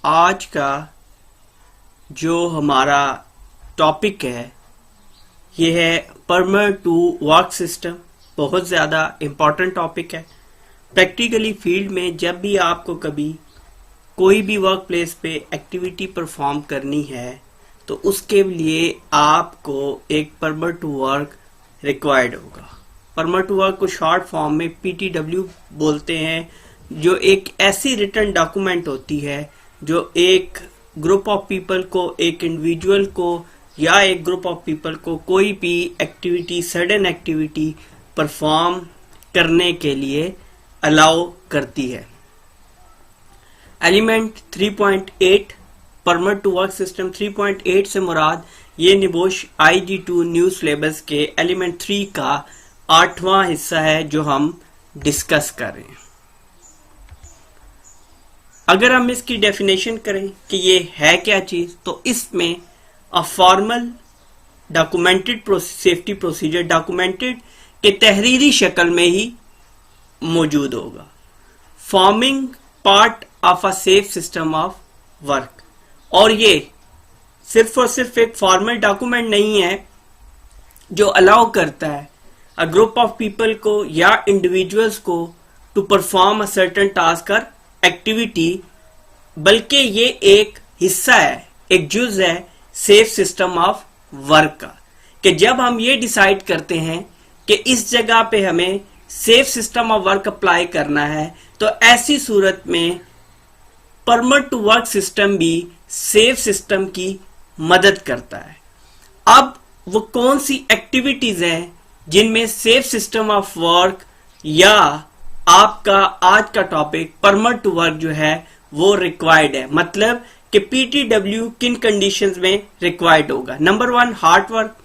आज का जो हमारा टॉपिक है ये है परमिट टू वर्क सिस्टम। बहुत ज़्यादा इम्पॉर्टेंट टॉपिक है। प्रैक्टिकली फील्ड में जब भी आपको कभी कोई भी वर्क प्लेस पे एक्टिविटी परफॉर्म करनी है तो उसके लिए आपको एक परमिट टू वर्क रिक्वायर्ड होगा। परमिट टू वर्क को शॉर्ट फॉर्म में PTW बोलते हैं, जो एक ऐसी रिटन डॉक्यूमेंट होती है जो एक ग्रुप ऑफ पीपल को, एक इंडिविजुअल को या एक ग्रुप ऑफ पीपल को कोई भी एक्टिविटी, सडन एक्टिविटी परफॉर्म करने के लिए अलाउ करती है। Element 3.8 permit to work system 3.8 से मुराद ये निबोश IG2 न्यू सिलेबस के एलिमेंट 3 का 8वां हिस्सा है जो हम डिस्कस कर रहे हैं। अगर हम इसकी डेफिनेशन करें कि ये है क्या चीज, तो इसमें a formal documented safety procedure documented के तहरीरी शक्ल में ही मौजूद होगा, forming part of a safe system of work. और ये सिर्फ और सिर्फ एक फॉर्मल डॉक्यूमेंट नहीं है जो अलाउ करता है अ ग्रुप ऑफ पीपल को या इंडिविजुअल्स को to perform a certain task और एक्टिविटी, बल्कि ये एक हिस्सा है, एक जुज है सेफ सिस्टम ऑफ वर्क का। कि जब हम ये डिसाइड करते हैं कि इस जगह पे हमें safe system of work apply करना है, तो ऐसी सूरत में परमिट टू वर्क सिस्टम भी सेफ सिस्टम की मदद करता है। अब वो कौन सी एक्टिविटीज हैं जिनमें सेफ सिस्टम ऑफ वर्क या आपका आज का टॉपिक परमिट टू वर्क जो है वो रिक्वायर्ड है, मतलब कि PTW किन कंडीशंस में रिक्वायर्ड होगा। Number 1, hard work.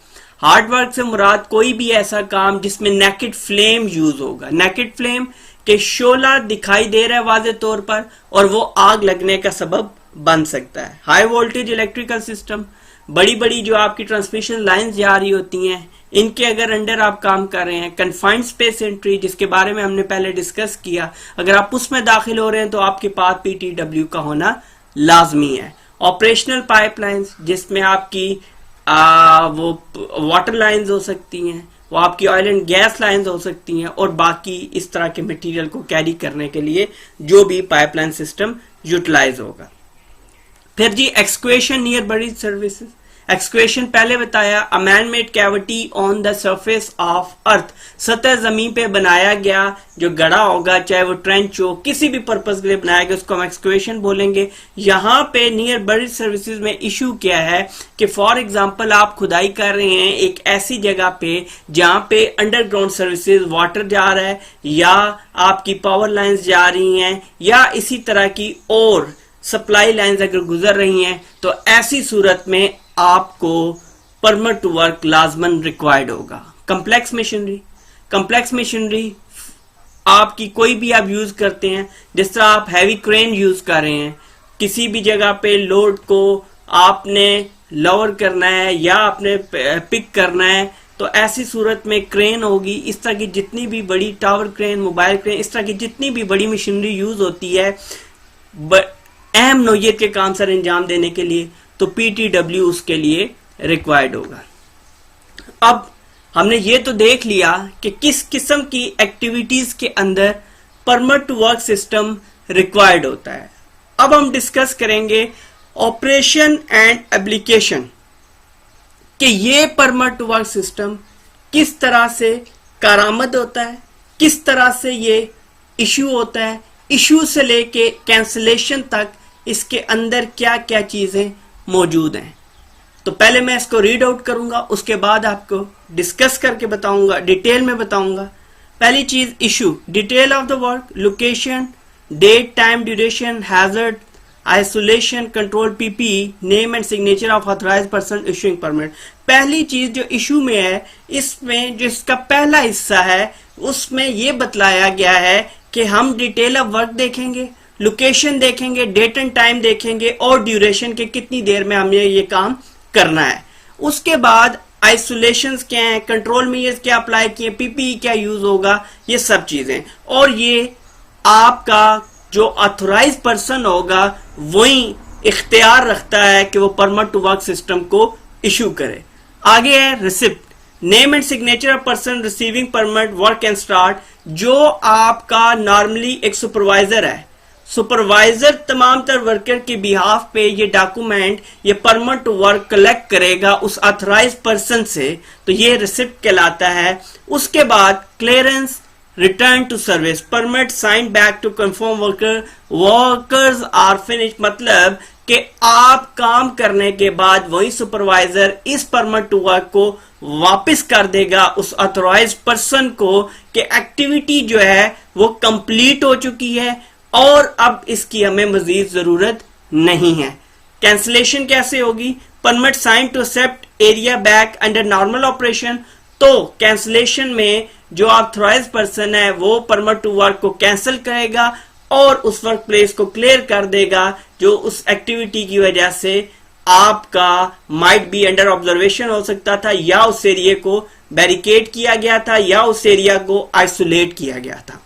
Hard work से मुराद कोई भी ऐसा काम जिसमें नेकेड फ्लेम यूज होगा। नेकेड फ्लेम के शोला दिखाई दे रहा है वाज़े तौर पर और वो आग लगने का सबब बन सकता है। हाई वोल्टेज इलेक्ट्रिकल सिस्टम, बड़ी बड़ी जो आपकी ट्रांसमिशन लाइंस जा रही होती हैं, इनके अगर अंडर आप काम कर रहे हैं। कन्फाइंड स्पेस एंट्री, जिसके बारे में हमने पहले डिस्कस किया, अगर आप उसमें दाखिल हो रहे हैं तो आपके पास PTW का होना लाजमी है। ऑपरेशनल पाइपलाइंस, जिसमें आपकी वो वाटर लाइंस हो सकती हैं, वो आपकी ऑयल एंड गैस लाइंस हो सकती हैं, और बाकी इस तरह के मटेरियल को कैरी करने के लिए जो भी पाइपलाइन सिस्टम यूटिलाइज होगा। फिर जी equation near buried services. Equation पहले बताया, a man made cavity on the surface of earth, सतह जमीन पे बनाया गया जो गड़ा होगा, चाहे वो ट्रेंच हो, किसी भी पर्पस के लिए बनाया गया, उसको हम एक्सक्वेशन बोलेंगे। यहाँ पे नियर बरीड सर्विसेज में इशू क्या है कि फॉर एग्जांपल आप खुदाई कर रहे हैं एक ऐसी जगह पे जहाँ पे अंडरग्राउंड सर्विसेज, वाटर जा रहा है या आपकी पावर लाइन्स जा रही हैं या इसी तरह की और सप्लाई लाइंस अगर गुजर रही हैं, तो ऐसी सूरत में आपको परमिट टू वर्क लाजमन रिक्वायर्ड होगा। कम्प्लेक्स मशीनरी, कम्प्लेक्स मशीनरी आपकी कोई भी आप यूज करते हैं, जिस तरह आप हैवी क्रेन यूज कर रहे हैं, किसी भी जगह पे लोड को आपने लोअर करना है या आपने पिक करना है, तो ऐसी सूरत में क्रेन होगी। इस तरह की जितनी भी बड़ी टावर क्रेन, मोबाइल क्रेन, इस तरह की जितनी भी बड़ी मशीनरी यूज होती है अहम नौयत के काम सर अंजाम देने के लिए, तो PTW उसके लिए रिक्वायर्ड होगा। अब हमने ये तो देख लिया कि किस किस्म की एक्टिविटीज के अंदर permit to work system required होता है। अब हम डिस्कस करेंगे ऑपरेशन एंड एप्लीकेशन कि ये परमिट टू वर्क सिस्टम किस तरह से कारामद होता है, किस तरह से ये इशू होता है, इशू से लेके कैंसलेशन तक इसके अंदर क्या क्या चीजें मौजूद हैं। तो पहले मैं इसको रीड आउट करूंगा, उसके बाद आपको डिस्कस करके बताऊंगा, डिटेल में बताऊंगा। पहली चीज issue, detail of the work, location, date, time, duration, hazard, isolation, control, PPE, name and signature of authorised person issuing permit. पहली चीज जो इशू में है, इसमें जो इसका पहला हिस्सा है उसमें यह बतलाया गया है कि हम डिटेल ऑफ वर्क देखेंगे, लोकेशन देखेंगे, डेट एंड टाइम देखेंगे और ड्यूरेशन के कितनी देर में हमें ये काम करना है। उसके बाद आइसोलेशन क्या है, कंट्रोल मेजर्स क्या अप्लाई किए, PPE क्या यूज होगा, ये सब चीजें। और ये आपका जो ऑथराइज पर्सन होगा वही इख्तियार रखता है कि वो परमिट टू वर्क सिस्टम को इशू करे। आगे है receipt, name and signature of person receiving permit work can start. जो आपका नॉर्मली एक सुपरवाइजर है, सुपरवाइजर तमाम तर वर्कर के बिहाफ पे ये डॉक्यूमेंट, ये परमिट टू वर्क कलेक्ट करेगा उस ऑथराइज पर्सन से, तो ये रिसिप्ट कहलाता है। उसके बाद clearance, return to service, permit sign back to confirm workers are finish, मतलब कि आप काम करने के बाद वही सुपरवाइजर इस परमिट टू वर्क को वापस कर देगा उस ऑथराइज पर्सन को कि एक्टिविटी जो है वो कंप्लीट हो चुकी है और अब इसकी हमें मजीद जरूरत नहीं है। कैंसिलेशन कैसे होगी? Permit sign to accept area back under normal operation. तो कैंसिलेशन में जो ऑथराइज पर्सन है वो परमिट टू वर्क को कैंसिल करेगा और उस वर्क प्लेस को क्लियर कर देगा जो उस एक्टिविटी की वजह से आपका माइट बी अंडर ऑब्जर्वेशन हो सकता था, या उस एरिया को बैरिकेड किया गया था, या उस एरिया को आइसोलेट किया गया था।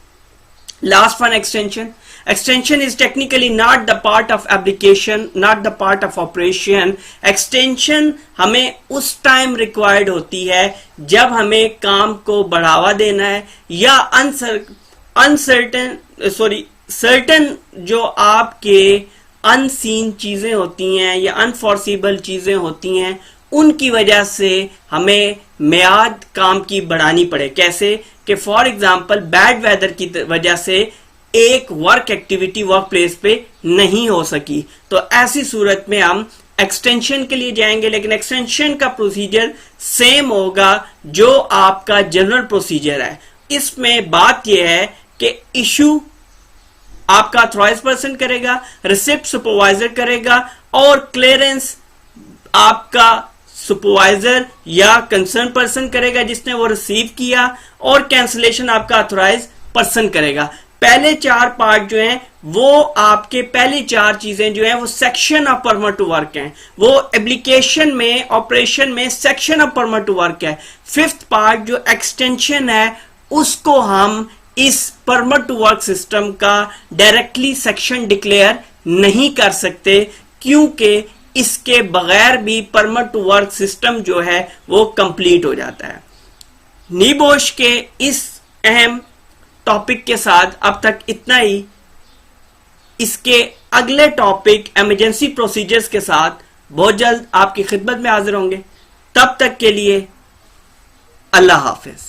Last one, extension. Extension is technically not the part of application, not the part of operation. Extension हमें उस टाइम रिक्वायर्ड होती है जब हमें काम को बढ़ावा देना है या सर्टन जो आपके अनसीन चीजें होती हैं या अनफॉर्सिबल चीजें होती हैं उनकी वजह से हमें मियाद काम की बढ़ानी पड़े। कैसे कि फॉर एग्जांपल बैड वेदर की वजह से एक वर्क एक्टिविटी वर्क प्लेस पे नहीं हो सकी, तो ऐसी सूरत में हम एक्सटेंशन के लिए जाएंगे, लेकिन एक्सटेंशन का प्रोसीजर सेम होगा जो आपका जनरल प्रोसीजर है। इसमें बात यह है कि इशू आपका ऑथराइज पर्सन करेगा, रिसिप्ट सुपरवाइजर करेगा और क्लियरेंस आपका सुपरवाइजर या कंसर्न पर्सन करेगा जिसने वो रिसीव किया, और कैंसिलेशन आपका ऑथराइज पर्सन करेगा। पहले चार पार्ट जो हैं वो आपके पहली चार चीजें जो हैं वो section of permit to work हैं, वो एप्लीकेशन में ऑपरेशन में section of permit to work है। फिफ्थ पार्ट जो एक्सटेंशन है उसको हम इस परमिट टू वर्क सिस्टम का डायरेक्टली सेक्शन डिक्लेयर नहीं कर सकते क्योंकि इसके बगैर भी परमिट टू वर्क सिस्टम जो है वो कंप्लीट हो जाता है। नीबोश के इस अहम टॉपिक के साथ अब तक इतना ही। इसके अगले टॉपिक इमरजेंसी प्रोसीजर्स के साथ बहुत जल्द आपकी खिदमत में हाजिर होंगे। तब तक के लिए अल्लाह हाफिज।